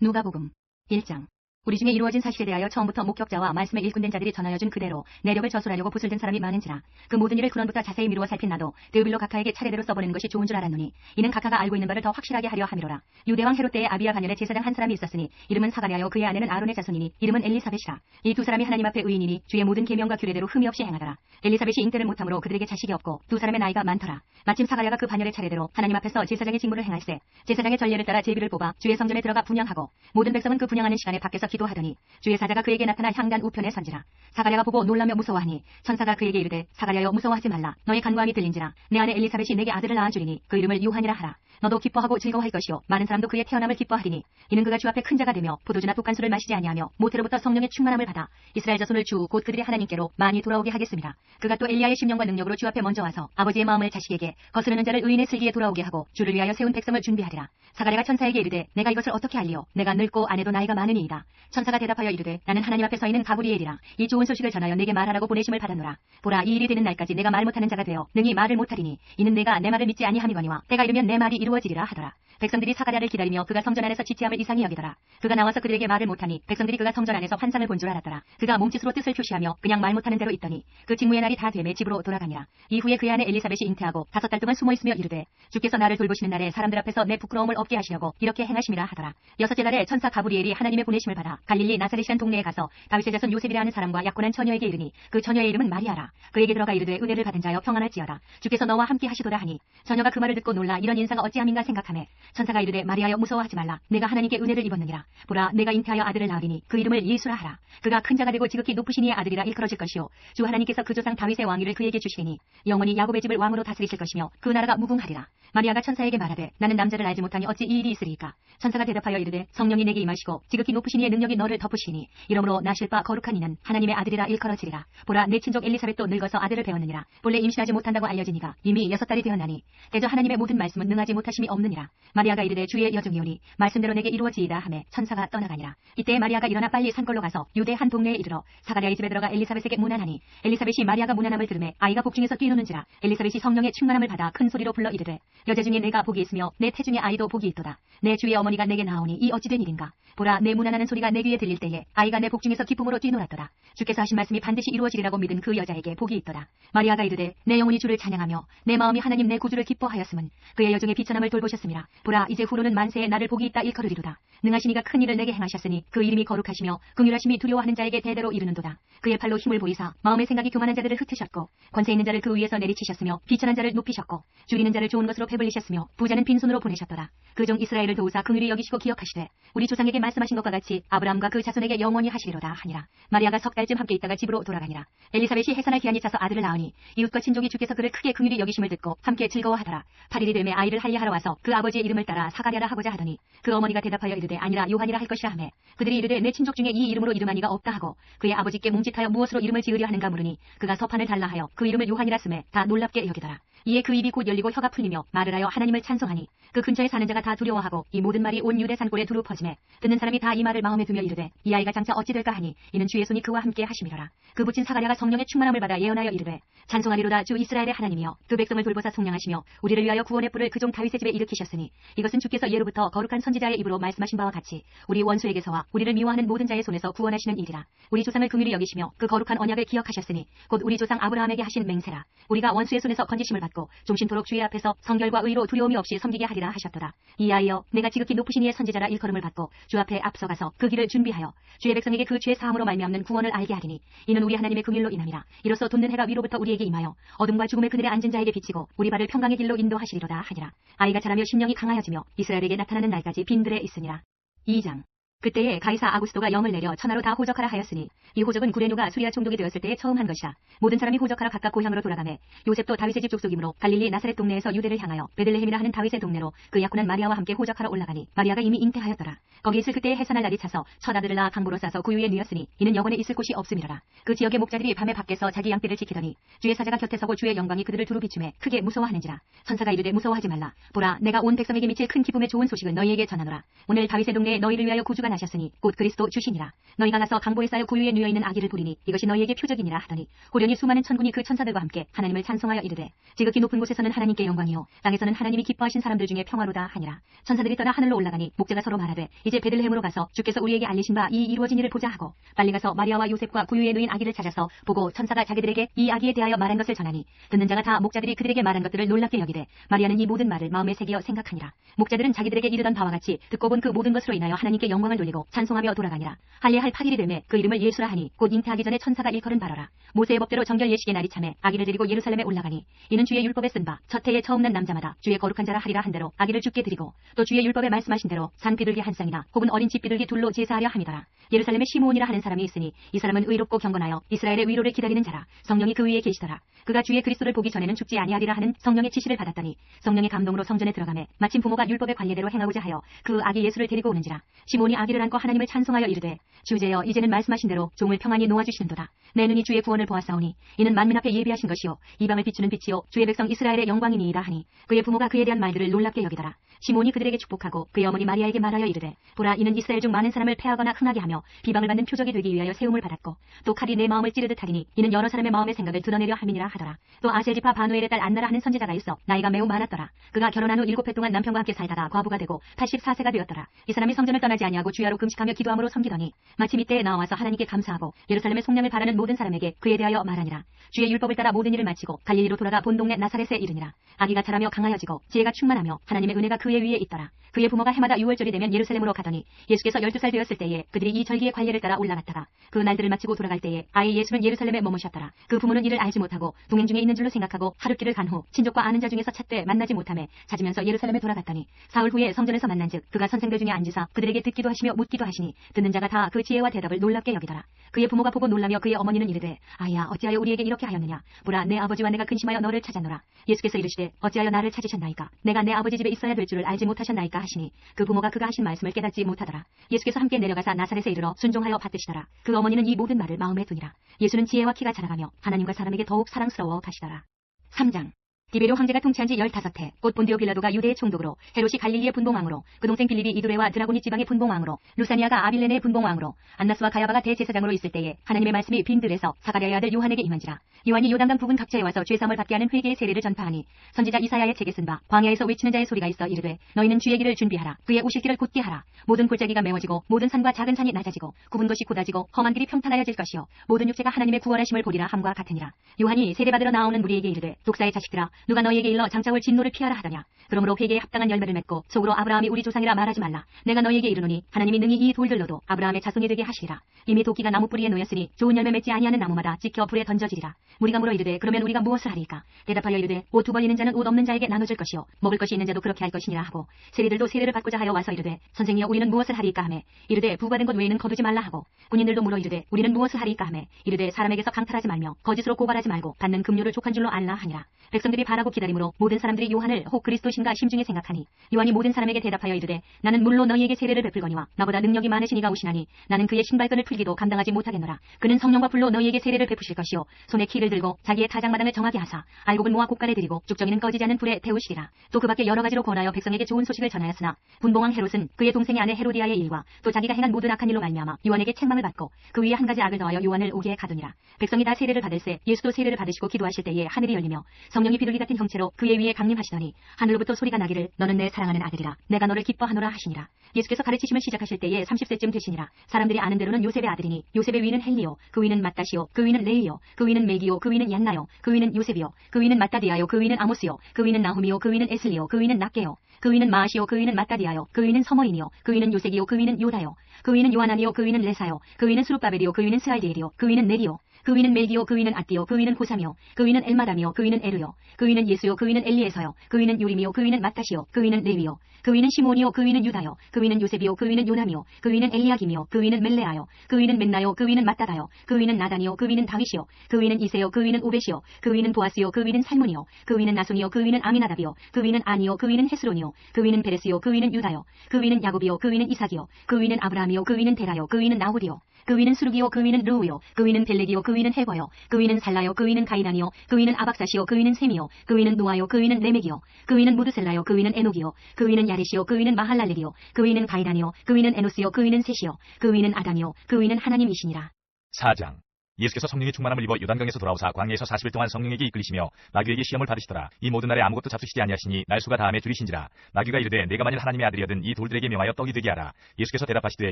누가복음 1장. 우리 중에 이루어진 사실에 대하여 처음부터 목격자와 말씀에 일꾼된 자들이 전하여준 그대로 내력을 저술하려고 붓을 든 사람이 많은지라. 그 모든 일을 근원부터 자세히 미루어 살핀 나도 데오빌로 각하에게 차례대로 써보내는 것이 좋은 줄 알았노니 이는 각하가 알고 있는 바를 더 확실하게 하려 함이로라. 유대왕 헤롯 때에 아비야 가년에 제사장 한 사람이 있었으니 이름은 사가랴요 그의 아내는 아론의 자손이니 이름은 엘리사벳이라. 이 두 사람이 하나님 앞에 의인이니 주의 모든 계명과 규례대로 흠이 없이 행하더라. 엘리사벳이 잉태를 못함으로 그들에게 자식이 없고 두 사람의 나이가 많더라. 마침 사가랴가 그 반열의 차례대로 하나님 앞에서 제사장의 직무를 행할세. 제사장의 전례를 따라 제비를 뽑아 주의 성전에 들어가 분향하고 모든 백성은 그 분향하는 시간에 밖에서 기도하더니 주의 사자가 그에게 나타나 향단 우편에 선지라. 사가랴가 보고 놀라며 무서워하니 천사가 그에게 이르되 사가랴여 무서워하지 말라. 너의 간구함이 들린지라. 내 아내 엘리사벳이 내게 아들을 낳아주리니 그 이름을 요한이라 하라. 너도 기뻐하고 즐거워할 것이요 많은 사람도 그의 태어남을 기뻐하리니 이는 그가 주 앞에 큰 자가 되며 포도주나 독한 술을 마시지 아니하며 모태로부터 성령의 충만함을 받아 이스라엘 자손을 주 곧 그들의 하나님께로 많이 돌아오게 하겠습니다. 그가 또 엘리야의 심령과 능력으로 주 앞에 먼저 와서 아버지의 마음을 자식에게 거스르는 자를 의인의 슬기에 돌아오게 하고 주를 위하여 세운 백성을 준비하리라. 사가랴가 천사에게 이르되 내가 이것을 어떻게 알리오? 내가 늙고 아내도 나이가 많으니이다. 천사가 대답하여 이르되 나는 하나님 앞에 서 있는 가브리엘이라. 이 좋은 소식을 전하여 내게 말하라고 보내심을 받았노라. 보라 이 일이 되는 날까지 내가 말 못하는 자가 되어 능히 말을 못하리니 이는 내가 내 말을 믿지 아니함이거니와 때가 이르면 내 말이 이루어지리라 하더라. 백성들이 사가랴를 기다리며 그가 성전 안에서 지체함을 이상히 여기더라. 그가 나와서 그들에게 말을 못하니 백성들이 그가 성전 안에서 환상을 본 줄 알았더라. 그가 몸짓으로 뜻을 표시하며 그냥 말 못하는 대로 있더니 그 직무의 날이 다 되매 집으로 돌아가니라. 이후에 그의 아내 엘리사벳이 잉태하고 5달 동안 숨어있으며 이르되 주께서 나를 돌보시는 날에 사람들 앞에서 내 부끄러움을 없게 하시려고 이렇게 행하심이라 하더라. 6째 달에 천사 가브리엘이 하나님의 보내심을 받아 갈릴리 나사렛이란 동네에 가서 다윗의 자손 요셉이라 하는 사람과 약혼한 처녀에게 이르니 그 처녀의 이름은 마리아라. 그에게 들어가 이르되 은혜를 받은 자여 평안할지어다. 주께서 너와 함께 하시도다 하니 처녀가 그 말을 듣고 놀라 이런 인사가 어찌함인가 생각하매 천사가 이르되 마리아여 무서워하지 말라. 내가 하나님께 은혜를 입었느니라. 보라 내가 잉태하여 아들을 낳으리니 그 이름을 예수라 하라. 그가 큰 자가 되고 지극히 높으신 이의 아들이라 일컬어질 것이요 주 하나님께서 그 조상 다윗의 왕위를 그에게 주시리니 영원히 야곱의 집을 왕으로 다스리실 것이며 그 나라가 무궁하리라. 마리아가 천사에게 말하되 나는 남자를 알지 못하니 어찌 이 일이 있으리이까. 천사가 대답하여 이르되 성령이 내게 임하시고 지극히 높으신 이의 능력이 너를 덮으시니 이러므로 나실 바 거룩한 이는 하나님의 아들이라 일컬어지리라. 보라 내 친족 엘리사벳도 늙어서 아들을 배웠느니라. 본래 임신하지 못한다고 알려지니가 이미 6달이 되었나니 대저 하나님의 모든 말씀은 능하지 못하심이 없느니라. 마리아가 이르되 주의 여종이오니 말씀대로 내게 이루어지이다 하매 천사가 떠나가니라. 이때 마리아가 일어나 빨리 산골로 가서 유대 한 동네에 이르러 사가랴의 집에 들어가 엘리사벳에게 문안하니 엘리사벳이 마리아가 문안함을 들으매 아이가 복중에서 뛰노는지라. 엘리사벳이 성령의 충만함을 받아 큰 소리로 불러 이르되 여자 중에 내가 복이 있으며 내 태중의 아이도 복이 있도다. 내 주의 어머니가 내게 나오니 이 어찌된 일인가. 보라 내 문안하는 소리가 내 귀에 들릴 때에 아이가 내 복중에서 기쁨으로 뛰놀았더라. 주께서 하신 말씀이 반드시 이루어지리라고 믿은 그 여자에게 복이 있도다. 마리아가 이르되 내 영혼이 주를 찬양하며 내 마음이 하나님 내 구주를 기뻐하였음은 그의 여종의 비천함을 돌보셨음이라. 보라 이제 후로는 만세에 나를 복이 있다 일컬으리로다. 능하신 이가 큰 일을 내게 행하셨으니 그 이름이 거룩하시며 긍휼하심이 두려워하는 자에게 대대로 이르는도다. 그의 팔로 힘을 보이사 마음의 생각이 교만한 자들을 흩으셨고 권세 있는 자를 그 위에서 내리치셨으며 비천한 자를 높이셨고 줄이는 자를 좋은 것으로 배불리셨으며 부자는 빈손으로 보내셨더라. 그 종 이스라엘을 도우사 긍휼히 여기시고 기억하시되 우리 조상에게 말씀하신 것과 같이 아브라함과 그 자손에게 영원히 하시리로다 하니라. 마리아가 6달쯤 함께 있다가 집으로 돌아가니라. 엘리사벳이 해산할 기한이 차서 아들을 낳으니 이웃과 친족이 주께서 그를 크게 긍휼히 여기심을 듣고 함께 즐거워하더라. 8일이 되매 아이를 할례하러 와서 그 아버지의 이름을 따라 사가랴라 하고자 하더니 그 어머니가 대답하여 이르되 아니라 요한이라 할 것이라 하매 그들이 이르되 내 친족 중에 이 이름으로 이름한 이가 없다 하고 그의 아버지께 뭉짓하여 무엇으로 이름을 지으려 하는가 물으니 그가 서판을 달라 하여 그 이름을 요한이라 쓰매 다 놀랍게 여기더라. 이에 그 입이 곧 열리고 혀가 풀리며 말을 하여 하나님을 찬송하니 그 근처에 사는 자가 다 두려워하고 이 모든 말이 온 유대 산골에 두루 퍼지매 듣는 사람이 다 이 말을 마음에 두며 이르되 이 아이가 장차 어찌 될까 하니 이는 주의 손이 그와 함께 하심이로라. 그 부친 사가랴가 성령의 충만함을 받아 예언하여 이르되 찬송하리로다 주 이스라엘의 하나님이여 그 백성을 돌보사 속량하시며 우리를 위하여 구원의 뿔을 그 종 다윗의 집에 일으키셨으니 이것은 주께서 예로부터 거룩한 선지자의 입으로 말씀하신 바와 같이 우리 원수에게서와 우리를 미워하는 모든 자의 손에서 구원하시는 일이라. 우리 조상을 긍휼히 여기시며 그 거룩한 언약을 기억하셨으니 곧 우리 조상 아브라함에게 하신 맹세라. 우리가 원수의 손에서 건지심을 받고 종신토록 주의 앞에서 성결과 의로 두려움이 없이 섬기게 하리라 하셨도다. 이 아이여 내가 지극히 높으신 이의 선지자라 일컬음을 받고 주 앞에 앞서가서 그 길을 준비하여 주의 백성에게 그 죄 사함으로 말미암는 구원을 알게 하리니 이는 우리 하나님의 긍휼로 인함이라. 이로써 돋는 해가 위로부터 우리에게 임하여 어둠과 죽음의 그늘에 앉은 자에게 비치고 우리 발을 평강의 길로 인도하시리로다 하니라. 아이가 자라며 심령이 강하여지며 이스라엘에게 나타나는 날까지 빈들에 있으니라. 2장. 그때에 가이사 아구스토가 영을 내려 천하로 다 호적하라 하였으니 이 호적은 구레누가 수리아 총독이 되었을 때에 처음 한 것이라. 모든 사람이 호적하러 각각 고향으로 돌아가매 요셉도 다윗의 집 족속이므로 갈릴리 나사렛 동네에서 유대를 향하여 베들레헴이라 하는 다윗의 동네로 그 약혼한 마리아와 함께 호적하러 올라가니 마리아가 이미 잉태하였더라. 거기 있을 그때에 해산할 날이 차서 첫 아들을 낳아 강보로 싸서 구유에 누였으니 이는 영원에 있을 곳이 없음이로라. 그 지역의 목자들이 밤에 밖에서 자기 양떼를 지키더니 주의 사자가 곁에 서고 주의 영광이 그들을 두루 비추매 크게 무서워하는지라. 천사가 이르되 무서워하지 말라. 보라 내가 온 백성에게 미칠 큰 기쁨의 좋은 소식을 너희에게 전하노라. 오늘 다윗의 동네에 너희를 위하여 구주가 나셨으니 곧 그리스도 주시니라. 너희가 가서 강보에 쌓여 구유에 누워 있는 아기를 보리니 이것이 너희에게 표적이니라 하더니 호련히 수많은 천군이 그 천사들과 함께 하나님을 찬송하여 이르되 지극히 높은 곳에서는 하나님께 영광이요 땅에서는 하나님이 기뻐하신 사람들 중에 평화로다 하니라. 천사들이 떠나 하늘로 올라가니 목자가 서로 말하되 이제 베들레헴으로 가서 주께서 우리에게 알리신 바 이 이루어진 일을 보자 하고 빨리 가서 마리아와 요셉과 구유에 누인 아기를 찾아서 보고 천사가 자기들에게 이 아기에 대하여 말한 것을 전하니 듣는 자가 다 목자들이 그들에게 말한 것들을 놀랍게 여기되 마리아는 이 모든 말을 마음에 새기어 생각하니라. 목자들은 자기들에게 이르던 바와 같이 듣고 본 그 모든 것으로 인하여 하나님께 영광을 돌리고 찬송하며 돌아가니라. 할례할 8일이 되매 그 이름을 예수라 하니 곧 잉태하기 전에 천사가 일컬은 바로라. 모세의 법대로 정결 예식의 날이 참에 아기를 데리고 예루살렘에 올라가니 이는 주의 율법에 쓴 바 첫 해에 처음 난 남자마다 주의 거룩한 자라 하리라 한 대로 아기를 죽게 드리고 또 주의 율법에 말씀하신 대로 산 비둘기 한 쌍이나 혹은 어린 집 비둘기 둘로 제사하려 함이더라. 예루살렘에 시므온이라 하는 사람이 있으니 이 사람은 의롭고 경건하여 이스라엘의 위로를 기다리는 자라. 성령이 그 위에 계시더라. 그가 주의 그리스도를 보기 전에는 죽지 아니하리라 하는 성령의 지시를 받았더니 성령의 감동으로 성전에 들어가매 마침 부모가 율법의 관례대로 행하고자 하여 그 아기 예수를 데리고 오는지라. 시몬이 아기를 안고 하나님을 찬송하여 이르되 주제여 이제는 말씀하신 대로 종을 평안히 놓아주시는도다. 내 눈이 주의 구원을 보았사오니 이는 만민 앞에 예비하신 것이요 이방을 비추는 빛이요 주의 백성 이스라엘의 영광이니이다 하니 그의 부모가 그에 대한 말들을 놀랍게 여기더라. 시몬이 그들에게 축복하고 그의 어머니 마리아에게 말하여 이르되 보라 이는 이스라엘 중 많은 사람을 패하거나 흥하게 하며 비방을 받는 표적이 되기 위하여 세움을 받았고 또 칼이 내 마음을 찌르듯 하리니 이는 여러 사람의 마음의 생각을 드러내려 함이니라 하더라. 또 아셀지파 바누엘의 딸 안나라 하는 선지자가 있어 나이가 매우 많았더라. 그가 결혼한 후 7해 동안 남편과 함께 살다가 과부가 되고 84세가 되었더라. 이 사람이 성전을 떠나지 아니하고 주야로 금식하며 기도함으로 섬기더니 마침 이때에 나와서 하나님께 감사하고 예루살렘의 속량을 바라는 모든 사람에게 그에 대하여 말하니라. 주의 율법을 따라 모든 일을 마치고 갈릴리로 돌아가 본 동네 나사렛에 이르니라. 아기가 자라며 강하여지고 지혜가 충만하며 하나님의 은혜가 그의 위에 있더라. 그의 부모가 해마다 6월절이 되면 예루살렘으로 가더니 예수께서 12살 되었을 때에 그들이 이 절기의 관례를 따라 올라갔다가 그 날들을 마치고 돌아갈 때에 아이 예수는 예루살렘에 머무셨더라. 그 부모는 이를 알지 못하고 동행 중에 있는 줄로 생각하고 하룻길을 간 후 친족과 아는 자 중에서 찾되 만나지 못하매 찾으면서 예루살렘에 돌아갔더니 사흘 후에 성전에서 만난즉 그가 선생들 중에 앉으사 그들에게 듣기도 하시며 묻기도 하시니 듣는 자가 다 그 지혜와 대답을 놀랍게 여기더라. 그의 부모가 보고 놀라며 그의 어머니는 이르되 아이야 어찌하여 우리에게 이렇게 하였느냐. 보라 내 아버지와 내가 근심하여 너를 찾았노라. 예수께서 이르시되 어찌하여 나를 찾으셨나이까. 내가 내 아버지 집에 있어야 될 줄을 알지 못하셨나이까 하시니 그 부모가 그가 하신 말씀을 깨닫지 못하더라. 예수께서 함께 내려가사 나사렛에 이르러 순종하여 받드시더라. 그 어머니는 이 모든 말을 마음에 두니라. 예수는 지혜와 키가 자라가며 하나님과 사람에게 더욱 사랑스러워 가시더라. 3장 디베료 황제가 통치한 지 15해 곧 본디오 빌라도가 유대의 총독으로 헤롯이 갈릴리의 분봉왕으로 그 동생 빌립이 이두레와 드라고니 지방의 분봉왕으로 루사니아가 아빌레네의 분봉왕으로 안나스와 가야바가 대제사장으로 있을 때에 하나님의 말씀이 빈들에서 사가랴의 아들 요한에게 임한지라. 요한이 요단강 부근 각처에 와서 죄사함을 받게 하는 회개의 세례를 전파하니 선지자 이사야의 책에 쓴 바 광야에서 외치는 자의 소리가 있어 이르되 너희는 주의 길을 준비하라. 그의 오실 길을 곧게 하라. 모든 골짜기가 메워지고 모든 산과 작은 산이 낮아지고 굽은 것이 곧아지고 험한 길이 평탄하여질 것이요 모든 육체가 하나님의 구원하심을 보리라 함과 같으니라. 요한이 세례받으러 나오는 무리에게 이르되 독사의 자식들아 누가 너희에게 일러 장차올 진노를 피하라 하더냐. 그러므로 회개에 합당한 열매를 맺고 속으로 아브라함이 우리 조상이라 말하지 말라. 내가 너희에게 이르노니 하나님이 능히 이 돌들로도 아브라함의 자손이 되게 하시리라. 이미 도끼가 나무 뿌리에 놓였으니 좋은 열매 맺지 아니하는 나무마다 찍혀 불에 던져지리라. 무리가 물어 이르되 그러면 우리가 무엇을 하리까. 대답하여 이르되 옷 두 벌 있는 자는 옷 없는 자에게 나눠줄 것이요 먹을 것이 있는 자도 그렇게 할 것이니라 하고 세리들도 세례를 받고자 하여 와서 이르되 선생이여 우리는 무엇을 하리까 하매 이르되 부과된 것 외에는 거두지 말라 하고 군인들도 물어 이르되 우리는 무엇을 하리까 하매 이르되 사람에게서 강탈하지 말며 거짓으로 고발하지 말고 받는 금료를 족한 줄로 알라 하니라. 백성들이 바라고 기다림으로 모든 사람들이 요한을 혹 그리스도신가 심중에 생각하니 요한이 모든 사람에게 대답하여 이르되 나는 물로 너희에게 세례를 베풀거니와 나보다 능력이 많으신 이가 오시나니 나는 그의 신발끈을 풀기도 감당하지 못하겠노라. 그는 성령과 불로 너희에게 세례를 베푸실 것이요 손에 키를 들고 자기의 타작마당을 정하게 하사 알곡은 모아 곡간에 들이고 쭉정이는 꺼지지 않는 불에 태우시리라. 또 그 밖에 여러 가지로 권하여 백성에게 좋은 소식을 전하였으나 분봉왕 헤롯은 그의 동생의 아내 헤로디아의 일과 또 자기가 행한 모든 악한 일로 말미암아 요한에게 책망을 받고 그 위에 한 가지 악을 더하여 요한을 오게 가두니라. 백성이 다 세례를 받을새 예수도 세례를 받으시고 기도하실 때에 하늘이 열리며 성령이 비둘기 같은 형체로 그의 위에 강림하시더니 하늘로부터 소리가 나기를 너는 내 사랑하는 아들이라 내가 너를 기뻐하노라 하시니라. 예수께서 가르치심을 시작하실 때에 30세쯤 되시니라. 사람들이 아는 대로는 요셉의 아들이니 요셉의 위는 헬리요 그 위는 맏다시요 그 위는 레이요 그 위는 메기요 그 위는 얀나요 그 위는 요셉이요 그 위는 마따디아요 그 위는 아모스요 그 위는 나훔이요 그 위는 에슬리요 그 위는 낫게요 그 위는 마아시요 그 위는 마따디아요 그 위는 서머인이요 그 위는 요색이요 그 위는 요다요 그 위는 요하나니요 그 위는 레사요 그 위는 수룹바벨이요 그 위는 스알디엘이요 그 위는 네리요 그 위는 멜기요 그 위는 앗디요 그 위는 호삼이요 그 위는 엘마담이요 그 위는 에르요 그 위는 예수요 그 위는 엘리에서요 그 위는 요림이요 그 위는 마따시요 그 위는 레위요 그 위는 시몬이요 그 위는 유다요 그 위는 요셉이요 그 위는 요남이요 그 위는 엘리야김이요 그 위는 멜레아요 그 위는 멘나요 그 위는 마따다요 그 위는 나단이요 그 위는 다윗이요 그 위는 이세요 그 위는 오벳이요 그 위는 보아스요 그 위는 살몬이요 그 위는 나손이요 그 위는 아미나답이요 그 위는 아니요 그 위는 헤스론이요 이스라엘이요 그 위는 베레스요 그 위는 유다요 그 위는 야곱이요 그 위는 이삭이요 그 위는 아브라함이요 그 위는 데라요 그 위는 나홀이요 그 위는 수룩이요 그 위는 르우요 그 위는 벨렉이요 그 위는 헤거요 그 위는 살라요 그 위는 가이난이요 그 위는 아박사시요 그 위는 셈이요 그 위는 노아요 그 위는 레멕이요 그 위는 무드셀라요 그 위는 에녹이요 그 위는 야레시요 그 위는 마할랄렉이요 그 위는 가이단이요 그 위는 에노스요 그 위는 셋이요 그 위는 아담이요 그 위는 하나님이시니라. 4장. 예수께서 성령의 충만함을 입어 요단강에서 돌아오사 광야에서 40일 동안 성령에게 이끌리시며 마귀에게 시험을 받으시더라. 이 모든 날에 아무것도 잡수시지 아니하시니 날수가 다함에 줄이신지라. 마귀가 이르되 내가 만일 하나님의 아들이여든 이 돌들에게 명하여 떡이 되게 하라. 예수께서 대답하시되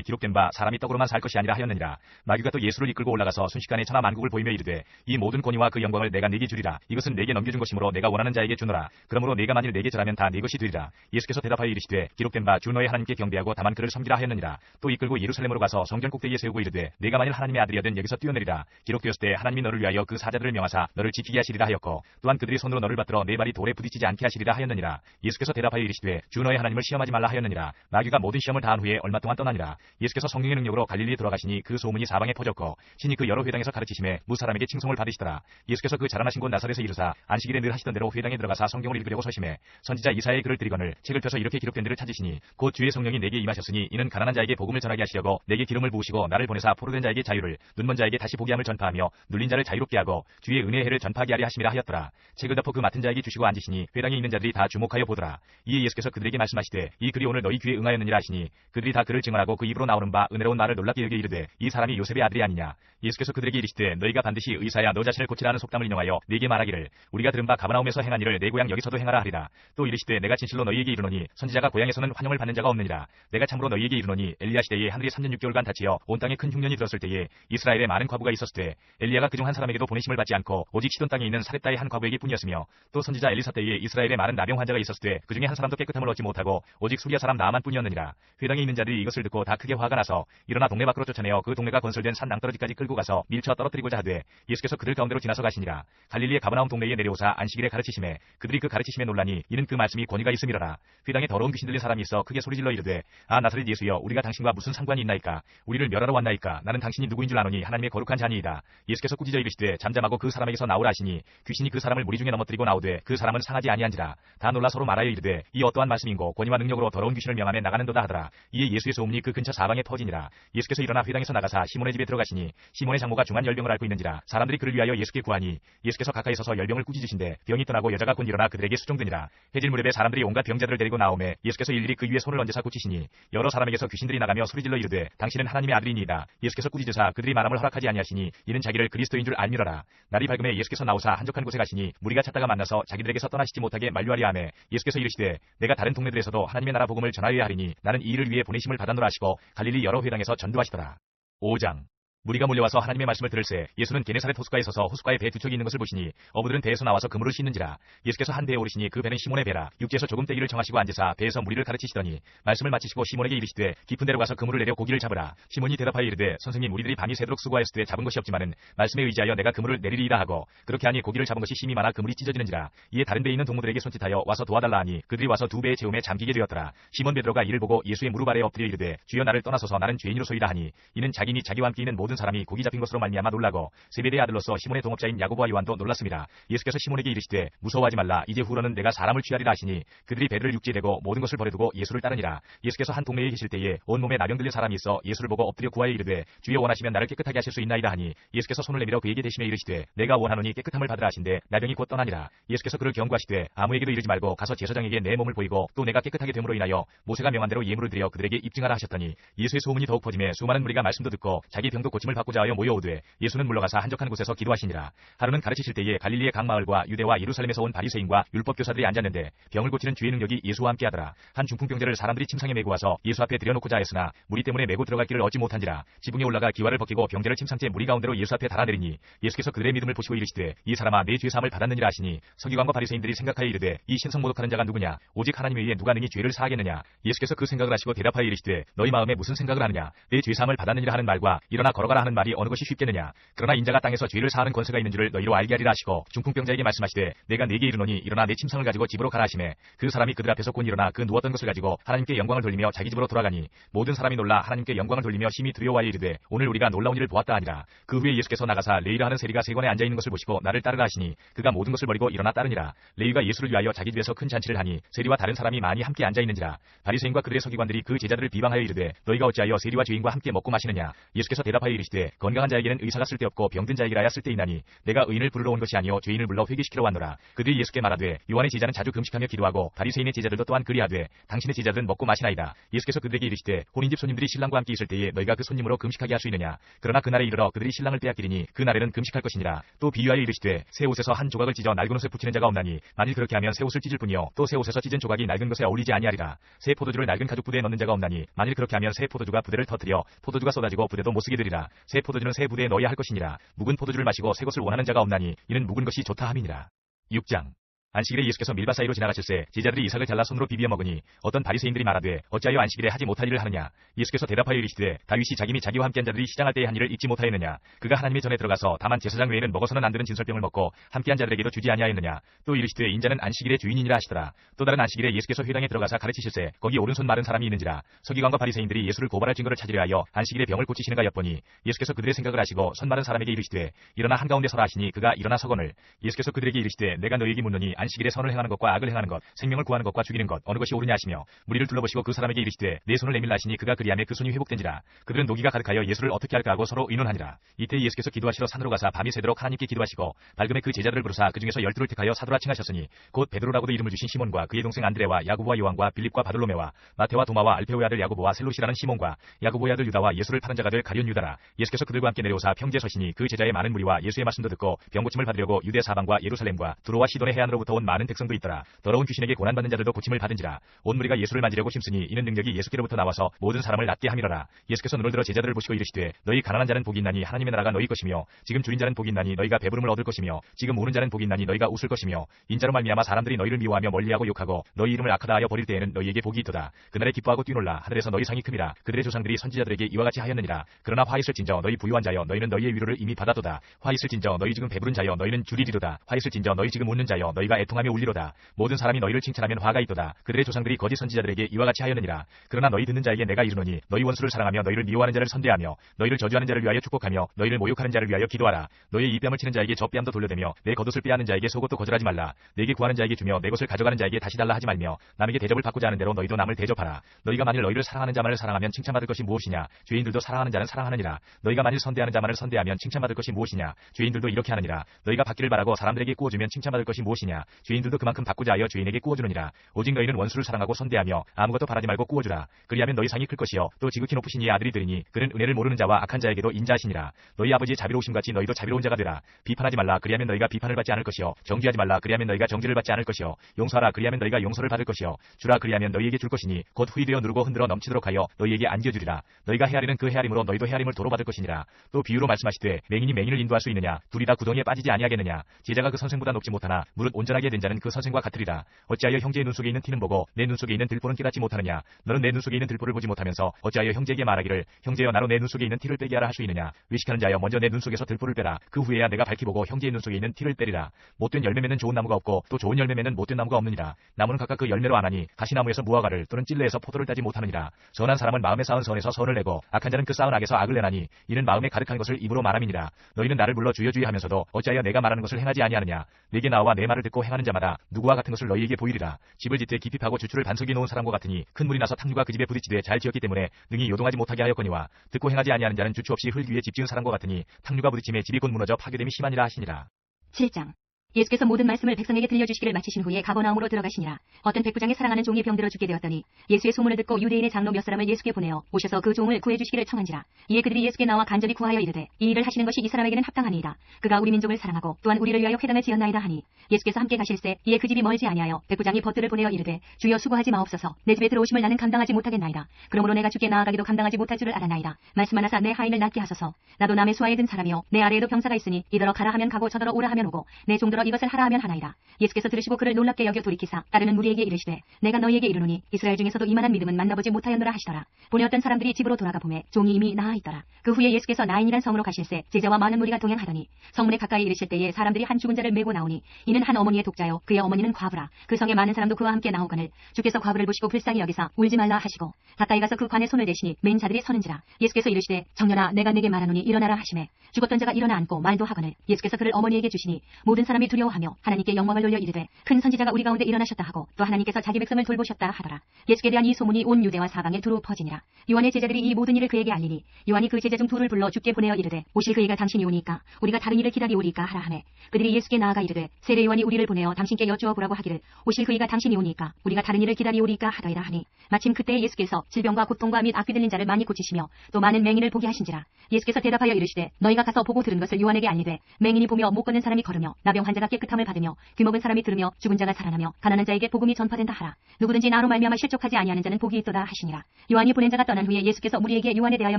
기록된 바 사람이 떡으로만 살 것이 아니라 하였느니라. 마귀가 또 예수를 이끌고 올라가서 순식간에 천하 만국을 보이며 이르되 이 모든 권위와 그 영광을 내가 네게 주리라. 이것은 내게 넘겨준 것이므로 내가 원하는 자에게 주노라. 그러므로 내가 만일 내게 절하면 다 네 것이 되리라. 예수께서 대답하여 이르시되 기록된 바 주 너의 하나님께 경배하고 다만 그를 섬기라 하였느니라. 또 이끌고 예루살렘으로 가서 성전 꼭대기에 세우고 이르되 내가 만일 하나님의 아들이여든 여기서 뛰어내리라. 기록되었을 때 하나님이 너를 위하여 그 사자들을 명하사 너를 지키게 하시리라 하였고 또한 그들이 손으로 너를 받들어 네 발이 돌에 부딪히지 않게 하시리라 하였느니라. 예수께서 대답하여 이르시되 주 너의 하나님을 시험하지 말라 하였느니라. 마귀가 모든 시험을 다한 후에 얼마 동안 떠나니라. 예수께서 성령의 능력으로 갈릴리에 돌아가시니 그 소문이 사방에 퍼졌고 신이 그 여러 회당에서 가르치심에 무사람에게 칭송을 받으시더라. 예수께서 그 자라나신 곳 나사렛에 이르사 안식일에 늘 하시던 대로 회당에 들어가사 성경을 읽으려고 서심해 선지자 이사야의 글을 드리거늘 책을 펴서 이렇게 기록된 데를 찾으시니 곧 주의 성령이 내게 임하셨으니 이는 가난한 자에게 복음을 전하게 하시려고 내게 기름을 부으시고 나를 보내사 포로된 자에게 자유를 눈먼 자에게 다시 보게 함을 전파하며 눌린 자를 자유롭게 하고 주의 은혜의 해를 전파하게 하려 하심이라 하였더라. 책을 덮어 그 맡은 자에게 주시고 앉으시니 회당에 있는 자들이 다 주목하여 보더라. 이에 예수께서 그들에게 말씀하시되 이 글이 오늘 너희 귀에 응하였느니라 하시니 그들이 다 그를 증언하고 그 입으로 나오는 바 은혜로운 말을 놀랍게 여겨 이르되 이 사람이 요셉의 아들이 아니냐. 예수께서 그들에게 이르시되 너희가 반드시 의사야 너 자신을 고치라 하는 속담을 인용하여 네게 말하기를 우리가 들은 바 가버나움에서 행한 일을 내 고향 여기서도 행하라 하리라. 또 이르시되 내가 진실로 너희에게 이르노니 선지자가 고향에서는 환영을 받는 자가 없느니라. 내가 참으로 너희에게 이르노니 엘리야 시대에 하늘이 3년 6개월간 닫히어 온 땅에 큰 흉년이 들었을 때에 이스라엘에 많은 과부가 있었을 때 엘리야가 그중 한 사람에게도 보내심을 받지 않고 오직 시돈 땅에 있는 사렙다의 한 과부에게 뿐이었으며 또 선지자 엘리사 때에 이스라엘에 많은 나병 환자가 있었을 때 그중에 한 사람도 깨끗함을 얻지 못하고 오직 수리아 사람 나아만 뿐이었느니라. 회당에 있는 자들이 이것을 듣고 다 크게 화가 나서 일어나 동네 밖으로 쫓아내어 그 동네가 건설된 산 낭떠러지까지 끌고 가서 밀쳐 떨어뜨리고자 하되 예수께서 그들 가운데로 지나서 가시니라. 갈릴리의 가버나움 동네에 내려오사 안식일에 가르치심에 그들이 그 가르치심에 놀라니 이는 그 말씀이 권위가 있음이라라. 회당에 더러운 귀신 들린 사람이 있어 크게 소리질러 이르되 아 나사렛 예수여 우리가 당신과 무슨 상관이 있나이까. 우리를 멸하러 왔나이까. 나는 당신이 누구인 줄 아노니 하나님의 거룩한 자니이다. 예수께서 꾸짖어 이르시되 잠잠하고 그 사람에게서 나오라 하시니 귀신이 그 사람을 무리 중에 넘어뜨리고 나오되 그 사람은 상하지 아니한지라. 다 놀라 서로 말하여 이르되 이 어떠한 말씀인고 권위와 능력으로 더러운 귀신을 명함에 나가는도다 하더라. 이에 예수의 소문이 그 근처 사방에 퍼지니라. 예수께서 일어나 회당에서 나가사 시몬의 집에 들어가시니 시몬의 장모가 중한 열병을 앓고 있는지라. 사람들이 그를 위하여 예수께 구하니 예수께서 가까이 서서 열병을 꾸짖으신데 병이 떠나고 여자가 곧 일어나 그들에게 수종되니라. 해질 무렵에 사람들이 온갖 병자들을 데리고 나오매 예수께서 일일이 그 위에 손을 얹으사 고치시니 여러 사람에게서 귀신들이 나가며 소리질러 이르되 당신은 하나님의 아들이니이다. 예수께서 꾸짖으사 그들이 말함을 허락하지 아니하시니 이는 자기를 그리스도인 줄 알미러라. 날이 밝음에 예수께서 나오사 한적한 곳에 가시니 무리가 찾다가 만나서 자기들에게서 떠나시지 못하게 만류하려 하매 예수께서 이르시되 내가 다른 동네들에서도 하나님의 나라 복음을 전하여야 하리니 나는 이 일을 위해 보내심을 받았노라 하시고 갈릴리 여러 회당에서 전도하시더라. 5장. 무리가 몰려와서 하나님의 말씀을 들을새 예수는 게네사렛 호숫가에 서서 호숫가에 배 두 척이 있는 것을 보시니 어부들은 배에서 나와서 그물을 씻는지라. 예수께서 한 배에 오르시니 그 배는 시몬의 배라. 육지에서 조금 떼기를 정하시고 앉으사 배에서 무리를 가르치시더니 말씀을 마치시고 시몬에게 이르시되 깊은 데로 가서 그물을 내려 고기를 잡으라. 시몬이 대답하여 이르되 선생님 우리들이 밤이 새도록 수고하였을 때 잡은 것이 없지만은 말씀에 의지하여 내가 그물을 내리리이다 하고 그렇게 하니 고기를 잡은 것이 심이 많아 그물이 찢어지는지라. 이에 다른 배에 있는 동무들에게 손짓하여 와서 도와달라 하니 그들이 와서 두 배의 채움에 잠기게 되었더라. 시몬 베드로가 이를 보고 예수의 무릎 아래에 엎드려 이르되 주여 나를 떠나소서 나는 죄인으로소이다 하니 이는 자기니 자기와 함께 있는 모든 사람이 고기 잡힌 것으로 말미암아 놀라고 세베대의 아들로서 시몬의 동업자인 야고보와 요한도 놀랐습니다. 예수께서 시몬에게 이르시되 무서워하지 말라. 이제 후로는 내가 사람을 취하리라 하시니 그들이 배를 육지에 대고 모든 것을 버려두고 예수를 따르니라. 예수께서 한 동네에 계실 때에 온몸에 나병 들린 사람이 있어 예수를 보고 엎드려 구하여 이르되 주여 원하시면 나를 깨끗하게 하실 수 있나이다 하니 예수께서 손을 내밀어 그에게 대시며 이르시되 내가 원하노니 깨끗함을 받으라 하신대 나병이 곧 떠나니라. 예수께서 그를 경고하시되 아무에게도 이르지 말고 가서 제사장에게 내 몸을 보이고 또 내가 깨끗하게 됨으로 인하여 모세가 명한 대로 예물을 드려 그들에게 입증하라 하셨더니 예수의 소문이 더욱 퍼지매 수많은 무리가 말씀도 듣고 자기 병도 고침을 받고자 하여 모여오되 예수는 물러가사 한적한 곳에서 기도하시니라. 하루는 가르치실 때에 갈릴리의 각 마을과 유대와 예루살렘에서 온 바리새인과 율법 교사들이 앉았는데 병을 고치는 주의 능력이 예수와 함께하더라. 한 중풍병자를 사람들이 침상에 메고 와서 예수 앞에 들여놓고자 하였으나 무리 때문에 메고 들어갈 길을 얻지 못한지라. 지붕에 올라가 기와를 벗기고 병자를 침상째 무리 가운데로 예수 앞에 달아내리니 예수께서 그들의 믿음을 보시고 이르시되 이 사람아 내 죄 사함을 받았느니라 하시니 서기관과 바리새인들이 생각하여 이르되 이 신성 모독하는 자가 누구냐 오직 하나님에 의해 누가 능히 죄를 사하겠느냐. 예수께서 그 생각을 하시고 대답하여 이르시되 너희 마음에 무슨 생각을 하느냐 내 죄 사함을 받았느니라 하는 말과 일어나 걸어가 들어가라 하는 말이 어느 것이 쉽겠느냐. 그러나 인자가 땅에서 죄를 사하는 권세가 있는 줄을 너희로 알게 하리라 하시고 중풍병자에게 말씀하시되 내가 네게 이르노니 일어나 내 침상을 가지고 집으로 가라 하시매 그 사람이 그들 앞에서 곧 일어나 그 누웠던 것을 가지고 하나님께 영광을 돌리며 자기 집으로 돌아가니 모든 사람이 놀라 하나님께 영광을 돌리며 심히 두려워하여 이르되 오늘 우리가 놀라운 일을 보았다 하니라. 그 후에 예수께서 나가사 레위라 하는 세리가 세관에 앉아 있는 것을 보시고 나를 따르라 하시니 그가 모든 것을 버리고 일어나 따르니라. 레위가 예수를 위하여 자기 집에서 큰 잔치를 하니 세리와 다른 사람이 많이 함께 앉아 있는지라. 바리새인과 그들의 서기관들이 그 제자들을 비방하여 이르되 너희가 어찌하여 세리와 죄인과 함께 먹고 마시느냐. 예수께서 대답하여 이르시되 건강한 자에게는 의사가 쓸데없고 병든 자에게라야 쓸데있나니 내가 의인을 부르러 온 것이 아니요 죄인을 불러 회개시키러 왔노라. 그들이 예수께 말하되 요한의 제자는 자주 금식하며 기도하고 바리새인의 제자들도 또한 그리하되 당신의 제자들은 먹고 마시나이다. 예수께서 그들에게 이르시되 혼인집 손님들이 신랑과 함께 있을 때에 너희가 그 손님으로 금식하게 할 수 있느냐. 그러나 그날에 이르러 그들이 신랑을 빼앗기리니 그 날에는 금식할 것이니라. 또 비유하여 이르시되 새 옷에서 한 조각을 찢어 낡은 옷에 붙이는 자가 없나니 만일 그렇게 하면 새 옷을 찢을 뿐이요 또 새 옷에서 찢은 조각이 낡은 것에 어울리지 아니하리라. 새 포도주를 낡은 가죽 부대에 넣는 자가 없나니 만일 그렇게 하면 새 포도주가 부대를 터뜨려 포도주가 쏟아지고 부대도 못 쓰게 되리라. 새 포도주는 새 부대에 넣어야 할 것이니라. 묵은 포도주를 마시고 새 것을 원하는 자가 없나니 이는 묵은 것이 좋다 함이니라. 6장 안식일에 예수께서 밀밭 사이로 지나가실새 제자들이 이삭을 잘라 손으로 비비어 먹으니 어떤 바리새인들이 말하되 어찌하여 안식일에 하지 못할 일을 하느냐. 예수께서 대답하여 이르시되 다윗이 자기 및 자기와 함께한 자들이 시장할 때에 한 일을 잊지 못하였느냐. 그가 하나님의 전에 들어가서 다만 제사장 외에는 먹어서는 안 되는 진설병을 먹고 함께한 자들에게도 주지 아니하였느냐. 또 이르시되 인자는 안식일의 주인이니라 하시더라. 또 다른 안식일에 예수께서 회당에 들어가사 가르치실새 거기 오른손 마른 사람이 있는지라. 서기관과 바리새인들이 예수를 고발할 증거를 찾으려 하여 안식일에 병을 고치시는가 엿보니 예수께서 그들의 생각을 아시고 손 마른 사람에게 이르시되 일어나 한가운데 서라 하시니 그가 일어나 서거늘 예수께서 그들에게 이르시되 내가 너희에게 묻노니 안식일에 선을 행하는 것과 악을 행하는 것 생명을 구하는 것과 죽이는 것 어느 것이 옳으냐 하시며 무리를 둘러보시고 그 사람에게 이르시되 내 손을 내밀라 하시니 그가 그리하매 그 손이 회복된지라. 그들은 노기가 가득하여 예수를 어떻게 할까 하고 서로 의논하니라. 이때 예수께서 기도하시러 산으로 가사 밤이 새도록 하나님께 기도하시고 밝음에 그 제자들을 부르사 그 중에서 12를 택하여 사도라 칭하셨으니 곧 베드로라고도 이름을 주신 시몬과 그의 동생 안드레와 야고보와 요한과 빌립과 바돌로메와 마테와 도마와 알페오의 아들 야고보와 셀롯이라는 시몬과 야고보의 아들 유다와 예수를 파는 자가 될 가룟 유다라. 예수께서 그들과 함께 내려오사 평지에 서시니 그 제자의 많은 무리와 예수의 말씀도 듣고 병고침을 받으려고 유대 사방과 예루살렘과 두로와 시돈의 해안으로부터 온 많은 백성도 있더라. 더러운 귀신에게 고난받는 자들도 고침을 받은지라. 온 무리가 예수를 만지려고 심으니 이는 능력이 예수께로부터 나와서 모든 사람을 낫게 함이러라. 예수께서 눈을 들어 제자들을 보시고 이르시되 너희 가난한 자는 복이 있나니 하나님의 나라가 너희 것이며 지금 줄인 자는 복이 있나니 너희가 배부름을 얻을 것이며 지금 우는 자는 복이 있나니 너희가 웃을 것이며 인자로 말미암아 사람들이 너희를 미워하며 멀리하고 욕하고 너희 이름을 악하다 하여 버릴 때에는 너희에게 복이 있도다. 그날에 기뻐하고 뛰놀라 하늘에서 너희 상이 큼이라. 그들의 조상들이 선지자들에게 이와 같이 하였느니라. 그러나 화 있을진저 너희 부유한 자여 너희는 너희의 위로를 이미 받아도다. 화 있을진저 너희 지금 배부른 자여 너희는 줄이리로다. 화 있을진저 너희 지금 웃는 자여 너희가 애통하며 울리로다. 모든 사람이 너희를 칭찬하면 화가 있도다. 그들의 조상들이 거짓 선지자들에게 이와 같이 하였느니라. 그러나 너희 듣는 자에게 내가 이르노니 너희 원수를 사랑하며 너희를 미워하는 자를 선대하며 너희를 저주하는 자를 위하여 축복하며 너희를 모욕하는 자를 위하여 기도하라. 너희의 이 뺨을 치는 자에게 저 뺨도 돌려대며 내 겉옷을 빼앗는 자에게 속옷도 거절하지 말라. 내게 구하는 자에게 주며 내 것을 가져가는 자에게 다시 달라 하지 말며 남에게 대접을 받고자 하는 대로 너희도 남을 대접하라. 너희가 만일 너희를 사랑하는 자만을 사랑하면 칭찬받을 것이 무엇이냐. 죄인들도 사랑하는 자는 사랑하느니라. 너희가 만일 선대하는 자만을 선대하면 칭찬받을 것이 무엇이냐. 죄인들도 이렇게 하느니라. 너희가 받기를 바라고 사람들에게 꾸어주면 칭찬받을 것이 무엇이냐. 죄인들도 그만큼 받고자 하여 죄인에게 꾸어주느니라. 오직 너희는 원수를 사랑하고 선대하며 아무것도 바라지 말고 꾸어주라. 그리하면 너희 상이 클 것이요 또 지극히 높으신 이의 아들이 되리니 그는 은혜를 모르는 자와 악한 자에게도 인자하시니라. 너희 아버지의 자비로우심같이 너희도 자비로운 자가 되라. 비판하지 말라. 그리하면 너희가 비판을 받지 않을 것이요 정죄하지 말라. 그리하면 너희가 정죄를 받지 않을 것이요 용서하라. 그리하면 너희가 용서를 받을 것이요 주라. 그리하면 너희에게 줄 것이니 곧 후히 되어 누르고 흔들어 넘치도록 하여 너희에게 안겨주리라. 너희가 헤아리는 그 헤아림으로 너희도 헤아림을 도로 받을 것이니라. 또 비유로 말씀하시되 맹인이 맹인을 인도할 수 있느냐. 둘이 다 구덩이에 빠지지 아니하겠느냐. 제자가 그 선생보다 높지 못하나 무릇 온전하게 된 자는 그 선생과 같으리라. 어찌하여 형제의 눈 속에 있는 티는 보고 내 눈 속에 있는 들보는 깨닫지 못하느냐. 너는 내 눈 속에 있는 들보를 보지 못하면서 어찌하여 형제에게 말하기를 형제여 나로 내 눈 속에 있는 티를 빼게 하라 할 수 있느냐. 의식하는 자여 먼저 내 눈 속에서 들보를 빼라. 그 후에야 내가 밝히 보고 형제의 눈 속에 있는 티를 빼리라. 못된 열매 맺는 좋은 나무가 없고 또 좋은 열매 맺는 못된 나무가 없느니라. 나무는 각각 그 열매로 아나니 가시나무에서 무화과를 또는 찔레에서 포도를 따지 못하느니라. 선한 사람은 마음에 쌓은 선에서 선을 내고 악한 자는 그 쌓은 악에서 악을 내나니 이는 마음에 가득한 것을 입으로 말함이니라. 너희는 나를 불러 주여 주여 하면서도 어찌하여 내가 말하는 것을 행하지 아니하느냐. 내게 나와 내 말을 듣고 행하는 자마다 누구와 같은 것을 너희에게 보이리라. 집을 짓되 깊이 파고 주추를 반석에 놓은 사람과 같으니 큰 물이 나서 탕류가 그 집에 부딪히되 잘 지었기 때문에 능히 요동하지 못하게 하였거니와 듣고 행하지 아니하는 자는 주추 없이 흙 위에 집 지은 사람과 같으니 탕류가 부딪힘에 집이 곧 무너져 파괴됨이 심하니라 하시니라. 7장 예수께서 모든 말씀을 백성에게 들려주시기를 마치신 후에 가버나움으로 들어가시니라. 어떤 백부장의 사랑하는 종이 병들어 죽게 되었더니 예수의 소문을 듣고 유대인의 장로 몇 사람을 예수께 보내어 오셔서 그 종을 구해주시기를 청한지라. 이에 그들이 예수께 나와 간절히 구하여 이르되 이 일을 하시는 것이 이 사람에게는 합당하니이다. 그가 우리 민족을 사랑하고 또한 우리를 위하여 회당을 지었나이다 하니 예수께서 함께 가실새 이에 그 집이 멀지 아니하여 백부장이 벗들을 보내어 이르되 주여 수고하지 마옵소서. 내 집에 들어오심을 나는 감당하지 못하겠나이다. 그러므로 내가 주께 나아가기도 감당하지 못할 줄을 알아나이다. 말씀하나사 내 하인을 낫게 하소서. 나도 남의 수하에 든 사람이요 내 아래에도 병사가 있으니 이더러 가라 하면 가고 저더러 오라 하면 오고 내 종들아 더러 이것을 하라 하면 하나이다. 예수께서 들으시고 그를 놀랍게 여겨 돌이키사 따르는 무리에게 이르시되 내가 너희에게 이르노니 이스라엘 중에서도 이만한 믿음은 만나보지 못하였노라 하시더라. 보내 어떤 사람들이 집으로 돌아가 보매 종이 이미 나아 있더라. 그 후에 예수께서 나인이란 성으로 가실새 제자와 많은 무리가 동행하더니 성문에 가까이 이르실 때에 사람들이 한 죽은 자를 메고 나오니 이는 한 어머니의 독자요 그의 어머니는 과부라. 그 성에 많은 사람도 그와 함께 나오거늘 주께서 과부를 보시고 불쌍히 여기사 울지 말라 하시고 가까이 가서 그 관에 손을 대시니 맨 자들이 서는지라. 예수께서 이르시되 정년아 내가 네게 말하노니 일어나라 하시매 죽었던 자가 일어나 앉고 말도 하거늘 예수께서 그를 어머니에게 주시니 모든 사람이 두려워하며 하나님께 영광을 돌려 이르되 큰 선지자가 우리 가운데 일어나셨다 하고 또 하나님께서 자기 백성을 돌보셨다 하더라. 예수께 대한 이 소문이 온 유대와 사방에 두루 퍼지니라. 요한의 제자들이 이 모든 일을 그에게 알리니 요한이 그 제자 중 둘을 불러 주께 보내어 이르되 오실 그이가 당신이 오니까 우리가 다른 일을 기다리오리까 하라 하매 그들이 예수께 나아가 이르되 세례 요한이 우리를 보내어 당신께 여쭈어 보라고 하기를 오실 그이가 당신이 오니까 우리가 다른 일을 기다리오리까 하더이다 하니 마침 그때 예수께서 질병과 고통과 및 악귀 들린 자를 많이 고치시며 또 많은 맹인을 보게 하신지라. 예수께서 대답하여 이르시되 너희가 가서 보고 들은 것을 요한에게 알리되 맹인이 보며 못 걷는 사람이 걸으며 나병 환자가 깨끗함을 받으며 귀먹은 사람이 들으며 죽은 자가 살아나며 가난한 자에게 복음이 전파된다 하라. 누구든지 나로 말미암아 실족하지 아니하는 자는 복이 있도다 하시니라. 요한이 보낸 자가 떠난 후에 예수께서 무리에게 요한에 대하여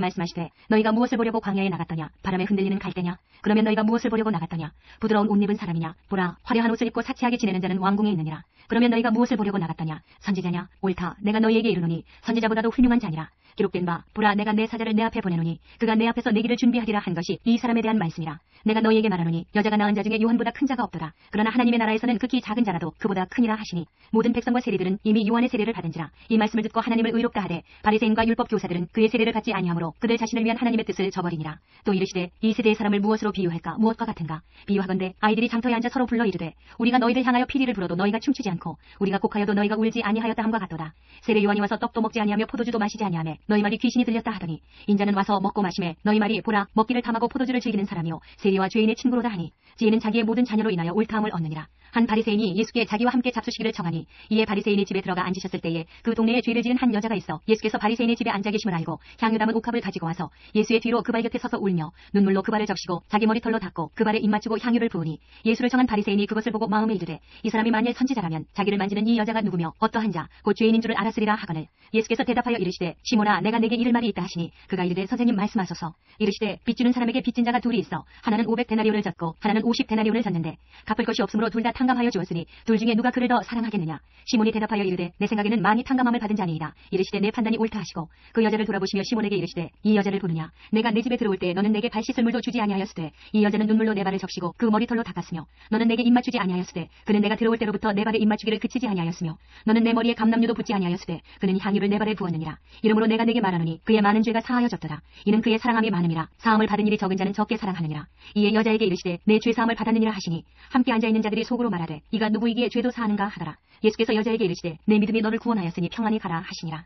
말씀하시되 너희가 무엇을 보려고 광야에 나갔더냐. 바람에 흔들리는 갈대냐. 그러면 너희가 무엇을 보려고 나갔더냐. 부드러운 옷 입은 사람이냐. 보라 화려한 옷을 입고 사치하게 지내는 자는 왕궁에 있느니라. 그러면 너희가 무엇을 보려고 나갔더냐. 선지자냐. 옳다 내가 너희에게 이르노니 선지자보다도 훌륭한 자니라. 기록된 바 보라 내가 내 사자를 내 앞에 보내노니 그가 내 앞에서 내 길을 준비하리라 한 것이 이 사람에 대한 말씀이라. 내가 너희에게 말하노니 여자가 낳은 자 중에 요한보다 큰 자가 없더라. 그러나 하나님의 나라에서는 극히 작은 자라도 그보다 크니라 하시니 모든 백성과 세리들은 이미 요한의 세례를 받은지라. 이 말씀을 듣고 하나님을 의롭다 하되 바리새인과 율법 교사들은 그의 세례를 받지 아니하므로 그들 자신을 위한 하나님의 뜻을 저버리니라. 또 이르시되 이 세대의 사람을 무엇으로 비유할까. 무엇과 같은가. 비유하건대 아이들이 장터에 앉아 서로 불러 이르되 우리가 너희를 향하여 피리를 불어도 너희가 춤추지 않고 우리가 곡하여도 너희가 울지 아니하였다 함과 같도다. 세례 요한이 와서 떡도 먹지 아니하며 포도주도 마시지 아니하며 너희 말이 귀신이 들렸다 하더니 인자는 와서 먹고 마시매 너희 말이 보라 먹기를 탐하고 포도주를 즐기는 사람이요 세리와 죄인의 친구로다 하니 지혜는 자기의 모든 자녀로 인하여 옳다함을 얻느니라. 한 바리새인이 예수께 자기와 함께 잡수시기를 청하니 이에 바리새인이 집에 들어가 앉으셨을 때에 그 동네에 죄를 지은 한 여자가 있어 예수께서 바리새인의 집에 앉아 계심을 알고 향유 담은 옥합을 가지고 와서 예수의 뒤로 그 발 곁에 서서 울며 눈물로 그 발을 적시고 자기 머리털로 닦고 그 발에 입 맞추고 향유를 부으니 예수를 청한 바리새인이 그것을 보고 마음에 이르되 이 사람이 만일 선지자라면 자기를 만지는 이 여자가 누구며 어떠한 자 곧 죄인인 줄을 알았으리라 하거늘 예수께서 대답하여 이르시되 시몬아 내가 내게 이를 말이 있다 하시니 그가 이르되 선생님 말씀하소서. 이르시되 빚 주는 사람에게 빚진 자가 둘이 있어 하나는 500데나리온을 졌고 하나는 50데나리온을 졌는데 갚을 것이 없으므로 둘 다 탕감하여 주었으니 둘 중에 누가 그를 더 사랑하겠느냐. 시몬이 대답하여 이르되 내 생각에는 많이 탕감함을 받은 자니이다. 이르시되 내 판단이 옳다 하시고 그 여자를 돌아보시며 시몬에게 이르시되 이 여자를 보느냐. 내가 내 집에 들어올 때 너는 내게 발 씻을 물도 주지 아니하였으되 이 여자는 눈물로 내 발을 적시고 그 머리털로 닦았으며 너는 내게 입 맞추지 아니하였으되 그는 내가 들어올 때로부터 내 발에 입 맞추기를 그치지 아니하였으며 너는 내 머리에 감람류도 붓지 아니하였으되 그는 향유를 내 발에 부었느니라. 이러므로 내가 내게 말하노니 그의 많은 죄가 사하여졌도다. 이는 그의 사랑함이 많음이라. 사함을 받은 일이 적은 자는 적게 사랑하느니라. 이에 여자에게 이르시되 내 죄 사함을 받았느니라 하시니 함께 앉아 있는 자들이 속으로 말하되 이가 누구이기에 죄도 사하는가 하더라. 예수께서 여자에게 이르시되 내 믿음이 너를 구원하였으니 평안히 가라 하시니라.